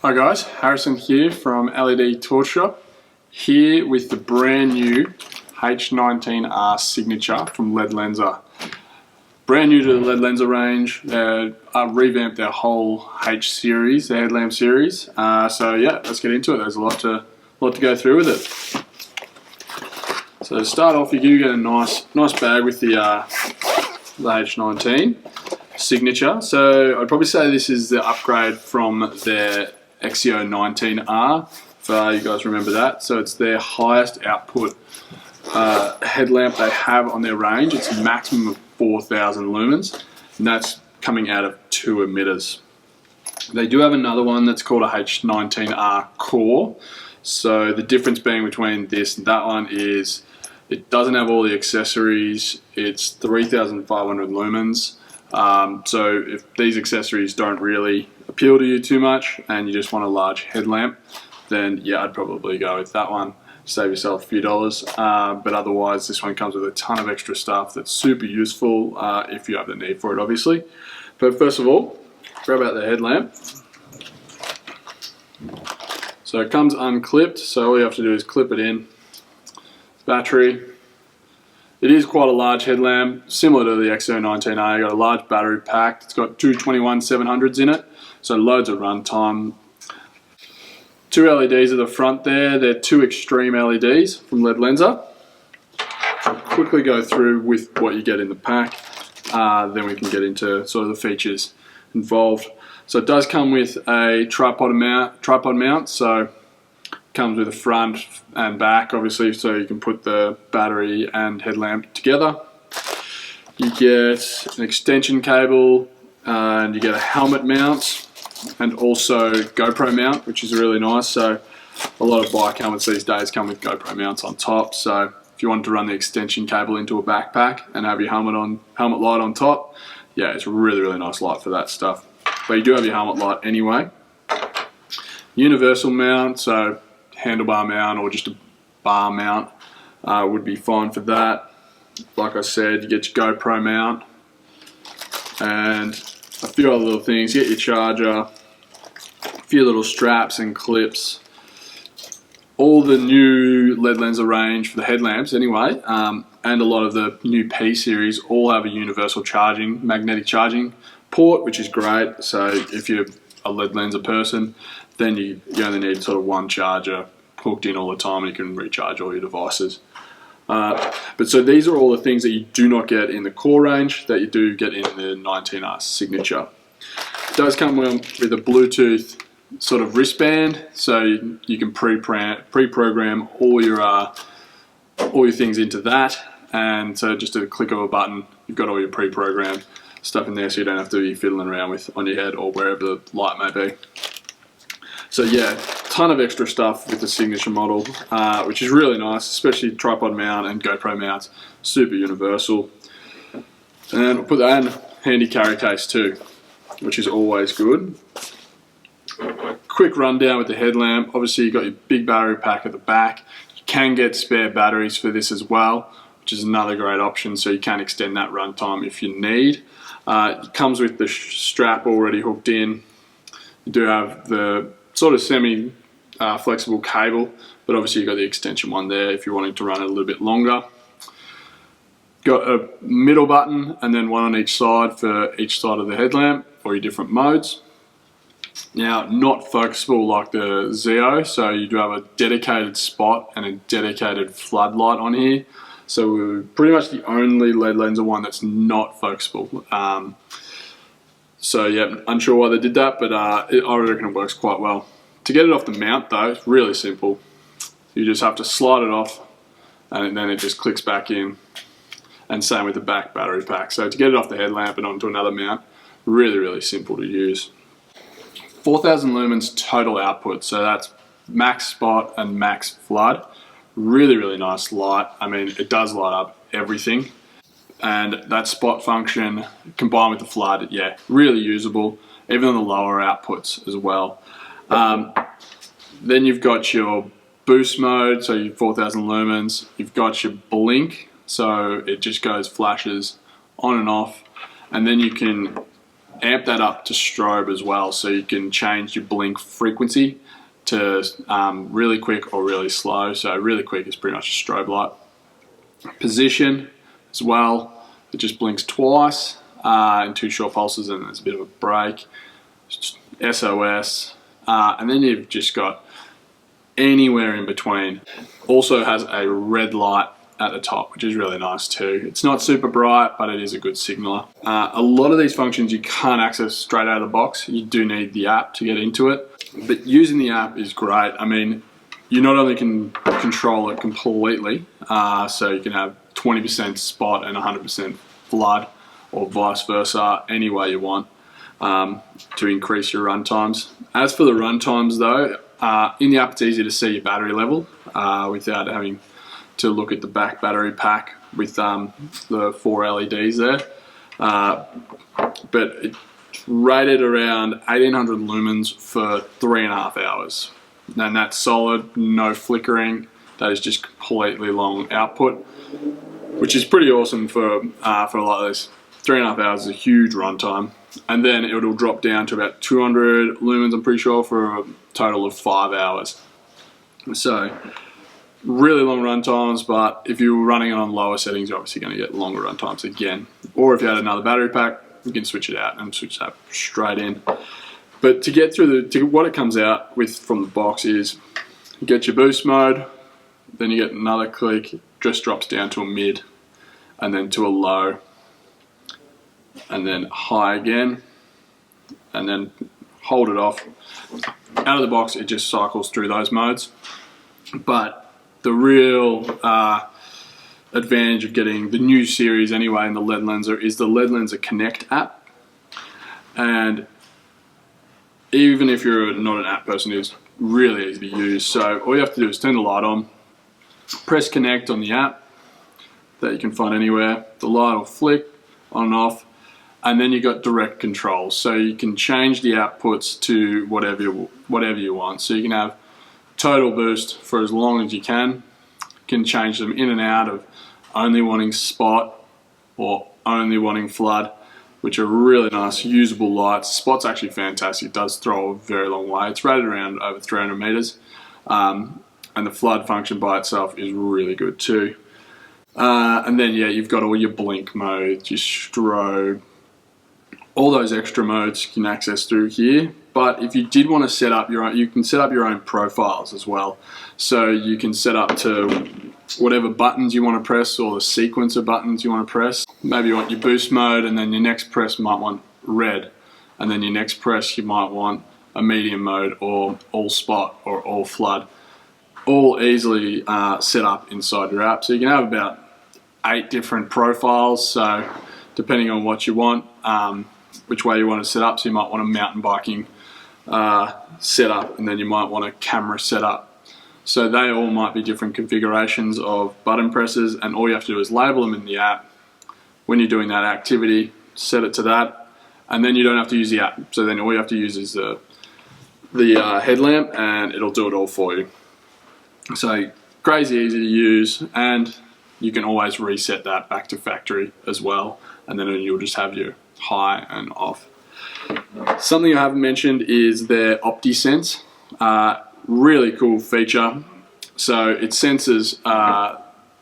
Hi guys, Harrison here from LED Torch Shop, here with the brand new H19R Signature from Ledlenser. Brand new to the Ledlenser range. Revamped their whole H series, the headlamp series. So yeah, let's get into it. There's a lot to go through with it. So to start off, you do get a nice bag with the H19 Signature. So I'd probably say this is the upgrade from their H19R, if you guys remember that. So it's their highest output headlamp they have on their range. It's a maximum of 4,000 lumens, and that's coming out of 2 emitters. They do have another one that's called a H19R Core. So the difference being between this and that one is it doesn't have all the accessories. It's 3,500 lumens. So if these accessories don't really appeal to you too much and you just want a large headlamp, then yeah, I'd probably go with that one. Save yourself a few dollars. But otherwise, this one comes with a ton of extra stuff that's super useful if you have the need for it, obviously. But first of all, grab out the headlamp. So it comes unclipped, so all you have to do is clip it in. Battery. It is quite a large headlamp, similar to the H19R. You've got a large battery pack. It's got two 21-700s in it, so loads of runtime. 2 LEDs at the front there. They're 2 extreme LEDs from Ledlenser. I'll quickly go through with what you get in the pack, then we can get into sort of the features involved. So it does come with a tripod mount, so comes with a front and back, obviously, so you can put the battery and headlamp together. You get an extension cable, and you get a helmet mount, and also GoPro mount, which is really nice. So a lot of bike helmets these days come with GoPro mounts on top. So if you wanted to run the extension cable into a backpack and have your helmet light on top, yeah, it's a really nice light for that stuff. But you do have your helmet light anyway. Universal mount, so handlebar mount or just a bar mount would be fine for that. Like I said, you get your GoPro mount and a few other little things. You get your charger, a few little straps and clips. All the new Ledlenser range for the headlamps anyway, and a lot of the new P series all have a universal charging, magnetic charging port, which is great. So if you're a Ledlenser person, then you only need sort of one charger hooked in all the time and you can recharge all your devices. But so these are all the things that you do not get in the Core range that you do get in the H19R Signature. It does come with a Bluetooth sort of wristband, so you can pre-program all your things into that, and so just a click of a button, you've got all your pre-programmed stuff in there, so you don't have to be fiddling around with on your head or wherever the light may be. So yeah, ton of extra stuff with the Signature model, which is really nice, especially tripod mount and GoPro mounts, super universal. And we'll put that in handy carry case too, which is always good. Quick rundown with the headlamp. Obviously you've got your big battery pack at the back. You can get spare batteries for this as well, which is another great option, so you can extend that runtime if you need. It comes with the strap already hooked in. You do have the sort of semi flexible cable, but obviously you've got the extension one there if you're wanting to run it a little bit longer. Got a middle button and then one on each side for each side of the headlamp for your different modes. Now, not focusable like the Zeo, so you do have a dedicated spot and a dedicated floodlight on here. So we're pretty much the only Ledlenser one that's not focusable. So yeah, unsure why they did that, but I reckon it works quite well. To get it off the mount though, it's really simple. You just have to slide it off and then it just clicks back in, and same with the back battery pack. So to get it off the headlamp and onto another mount, really simple to use. 4,000 lumens total output, so that's max spot and max flood. Really nice light. I mean, it does light up everything. And that spot function combined with the flood, yeah, really usable, even on the lower outputs as well. Then you've got your boost mode, so you've 4,000 lumens. You've got your blink, so it just goes flashes on and off. And then you can amp that up to strobe as well, so you can change your blink frequency to really quick or really slow. So really quick is pretty much a strobe light. Position as well, it just blinks twice in 2 short pulses, and there's a bit of a break. SOS, and then you've just got anywhere in between. Also has a red light at the top, which is really nice too. It's not super bright, but it is a good signaler. A lot of these functions you can't access straight out of the box. You do need the app to get into it, but using the app is great. I mean, you not only can control it completely, so you can have 20% spot and 100% flood, or vice versa, any way you want, to increase your run times. As for the run times though, in the app it's easy to see your battery level without having to look at the back battery pack with the 4 LEDs there. But it's rated around 1800 lumens for 3.5 hours. And that's solid, no flickering. That is just completely long output, which is pretty awesome for a lot of this. 3.5 hours is a huge runtime. And then it'll drop down to about 200 lumens, I'm pretty sure, for a total of 5 hours. So really long run times, but if you're running it on lower settings, you're obviously going to get longer run times again. Or if you had another battery pack, you can switch it out and switch that straight in. But to get through what it comes out with from the box is, you get your boost mode, then you get another click, just drops down to a mid, and then to a low, and then high again, and then hold it off. Out of the box, it just cycles through those modes. But the real advantage of getting the new series anyway in the Ledlenser is the Ledlenser Connect app. And even if you're not an app person, it's really easy to use. So all you have to do is turn the light on, press connect on the app that you can find anywhere. The light will flick on and off, and then you got direct control. So you can change the outputs to whatever you want. So you can have total boost for as long as you can change them in and out of only wanting spot or only wanting flood, which are really nice usable lights. Spot's actually fantastic, it does throw a very long way. It's rated around over 300 meters, and the flood function by itself is really good too. And then yeah, you've got all your blink modes, your strobe, all those extra modes you can access through here. But if you did want to set up your own, you can set up your own profiles as well. So you can set up to whatever buttons you want to press, or the sequence of buttons you want to press. Maybe you want your boost mode, and then your next press might want red, and then your next press you might want a medium mode, or all spot, or all flood. All easily set up inside your app. So you can have about 8 different profiles. So depending on what you want, which way you want to set up. So you might want a mountain biking setup, and then you might want a camera setup. So they all might be different configurations of button presses, and all you have to do is label them in the app. When you're doing that activity, set it to that, and then you don't have to use the app. So then all you have to use is the headlamp, and it'll do it all for you. So crazy easy to use, and you can always reset that back to factory as well, and then you'll just have your high and off. Something I haven't mentioned is their OptiSense. Really cool feature. So it senses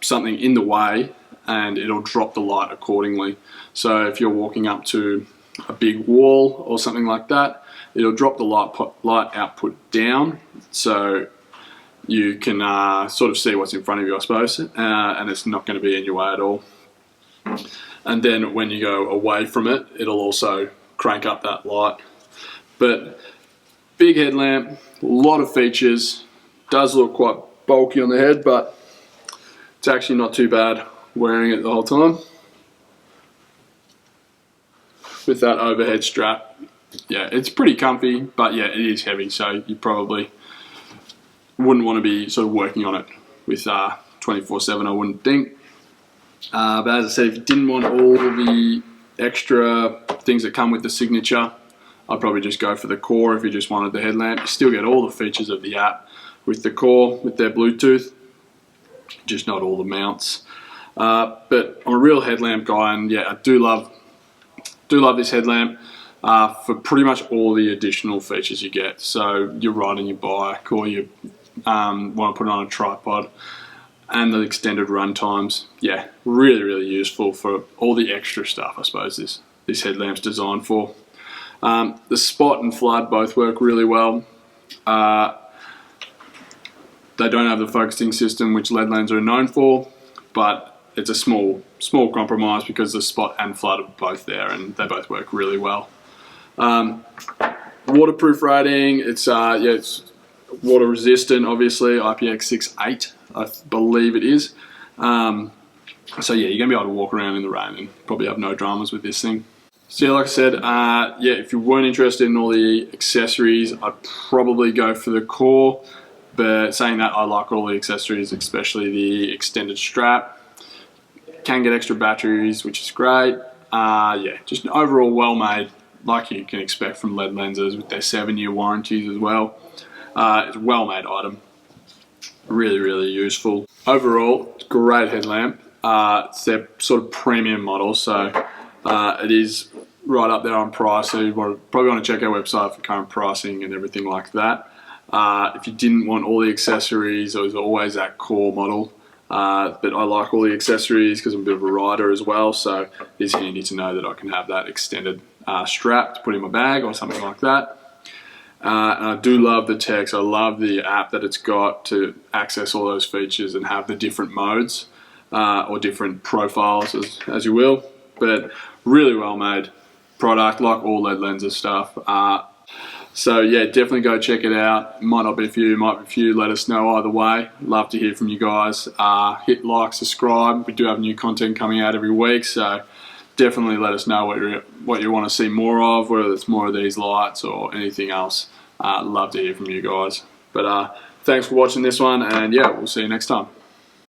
something in the way, and it'll drop the light accordingly. So if you're walking up to a big wall or something like that, it'll drop the light output down, so you can sort of see what's in front of you, I suppose, and it's not going to be in your way at all. And then when you go away from it, it'll also crank up that light. But big headlamp, a lot of features, does look quite bulky on the head, but it's actually not too bad wearing it the whole time. With that overhead strap, yeah, it's pretty comfy, but yeah, it is heavy, so you probably wouldn't want to be sort of working on it with 24/7, I wouldn't think. But as I said, if you didn't want all the extra things that come with the Signature, I'd probably just go for the Core if you just wanted the headlamp. You still get all the features of the app with the Core, with their Bluetooth, just not all the mounts. But I'm a real headlamp guy, and yeah, I do love this headlamp. for pretty much all the additional features you get. So you're riding your bike, or you want to put it on a tripod, and the extended run times. Yeah, really, really useful for all the extra stuff, I suppose, this headlamp's designed for. The spot and flood both work really well. They don't have the focusing system which Ledlenser are known for, but it's a small compromise because the spot and flood are both there, and they both work really well. Waterproof rating, it's water resistant, obviously, IPX68, I believe it is. So yeah, you're gonna be able to walk around in the rain and probably have no dramas with this thing. So yeah, like I said, yeah, if you weren't interested in all the accessories, I'd probably go for the Core. But saying that, I like all the accessories, especially the extended strap. Can get extra batteries, which is great. Yeah, just overall well made, like you can expect from Ledlensers with their 7-year warranties as well. It's a well made item. Really, really useful. Overall, it's a great headlamp. It's their sort of premium model, so it is right up there on price. So you probably want to check our website for current pricing and everything like that. If you didn't want all the accessories, there's always that Core model. But I like all the accessories because I'm a bit of a rider as well, so it's handy to know that I can have that extended strap to put in my bag or something like that. And I do love the text. I love the app that it's got to access all those features and have the different modes or different profiles, as you will. But really well made product, like all Ledlenser stuff. So yeah, definitely go check it out. Might not be for you, might be for you. Let us know either way. Love to hear from you guys. Hit like, subscribe. We do have new content coming out every week, so definitely let us know what you want to see more of, whether it's more of these lights or anything else. Love to hear from you guys. But thanks for watching this one, and yeah, we'll see you next time.